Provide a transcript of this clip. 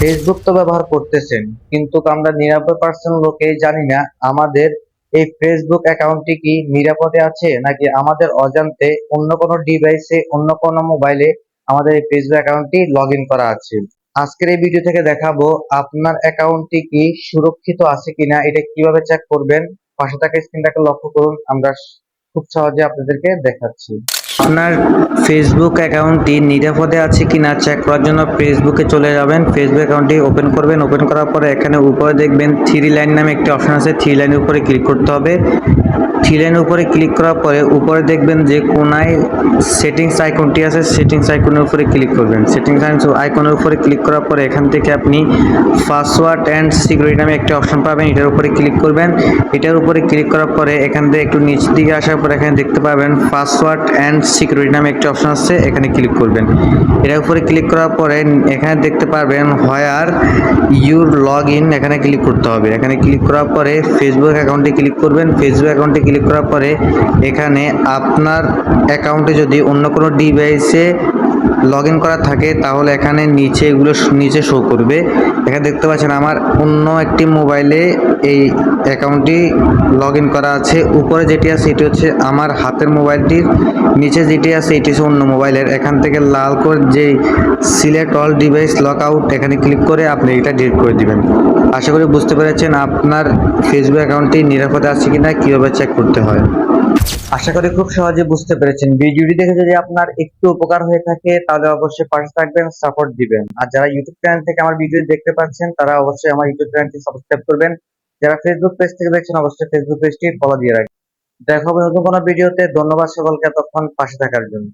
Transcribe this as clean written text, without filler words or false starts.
Facebook তো ব্যবহার করতেছেন, কিন্তু আমরা 90% লোকেই জানি না আমাদের এই ফেসবুক অ্যাকাউন্টটি কি নিরাপদে আছে, নাকি আমাদের অজান্তে অন্য কোনো ডিভাইসে, অন্য কোনো মোবাইলে আমাদের এই ফেসবুক অ্যাকাউন্টটি লগ ইন করা আছে। আজকের এই ভিডিও থেকে দেখাবো আপনার অ্যাকাউন্টটি কি সুরক্ষিত আছে কিনা, এটা কিভাবে চেক করবেন। পাশে থাকা স্ক্রিনটাকে লক্ষ্য করুন, আমরা খুব সহজে আপনাদেরকে দেখাচ্ছি। আপনার ফেসবুক অ্যাকাউন্টটি নিরাপদে আছে কিনা চেক করার জন্য ফেসবুকে চলে যাবেন। ফেসবুক অ্যাকাউন্টটি ওপেন করবেন। ওপেন করার পরে এখানে উপরে দেখবেন থ্রি লাইন নামে একটি অপশন আছে। থ্রি লাইনের উপরে ক্লিক করতে হবে। থ্রি লাইনের উপরে ক্লিক করার পরে উপরে দেখবেন যে কোনায় সেটিংস আইকনটি আছে, সেটিংস আইকনের উপরে ক্লিক করবেন। সেটিংস আইকনের উপরে ক্লিক করার পরে এখান থেকে আপনি পাসওয়ার্ড অ্যান্ড সিকিউরিটি নামে একটি অপশন পাবেন, এটার উপরে ক্লিক করবেন। এটার উপরে ক্লিক করার পরে এখান থেকে একটু নিচ দিকে আসার পরে এখানে দেখতে পাবেন পাসওয়ার্ড অ্যান্ড সিকিউরিটি নামে একটি অপশন আছে, এখানে ক্লিক করবেন। এটার উপরে ক্লিক করার পরে এখানে দেখতে পাবেন হোয়ার ইউর লগ ইন, এখানে ক্লিক করতে হবে। এখানে ক্লিক করার পরে ফেসবুক অ্যাকাউন্টে ক্লিক করবেন। ফেসবুক অ্যাকাউন্টে ক্লিক করার পরে এখানে আপনার অ্যাকাউন্টে যদি অন্য কোনো ডিভাইসে লগ ইন করা থাকে তাহলে এখানে নিচে এগুলো নিচে শো করবে। এখানে দেখতে পাচ্ছেন আমার অন্য একটি মোবাইলে এই অ্যাকাউন্টটি লগ ইন করা আছে। উপরে যেটি আছে এটি হচ্ছে আমার হাতের মোবাইলটির, নিচে যেটি আছে এটি হচ্ছে অন্য মোবাইলের। এখান থেকে লাল করে যে select all device lock out, এখানে ক্লিক করে আপনি এটা ডিলিট করে দিবেন। আশা করি বুঝতে পেরেছেন আপনার ফেসবুক অ্যাকাউন্টটি নিরাপদে আছে কিনা কিভাবে চেক করতে হয়। আশা করি খুব সহজে বুঝতে পেরেছেন। ভিডিওটি দেখে যদি আপনার একটু উপকার হয়ে থাকে তাহলে অবশ্যই পাশে থাকবেন, সাপোর্ট দিবেন। আর যারা ইউটিউব চ্যানেল থেকে আমার ভিডিও দেখতে পাচ্ছেন তারা অবশ্যই আমার ইউটিউব চ্যানেলটি সাবস্ক্রাইব করবেন। যারা ফেসবুক পেজ থেকে দেখছেন অবশ্যই ফেসবুক পেজটি ফলো দিয়ে রাখবেন। দেখা হবে নতুন কোনো ভিডিওতে। ধন্যবাদ সকলকে এতক্ষণ পাশে থাকার জন্য।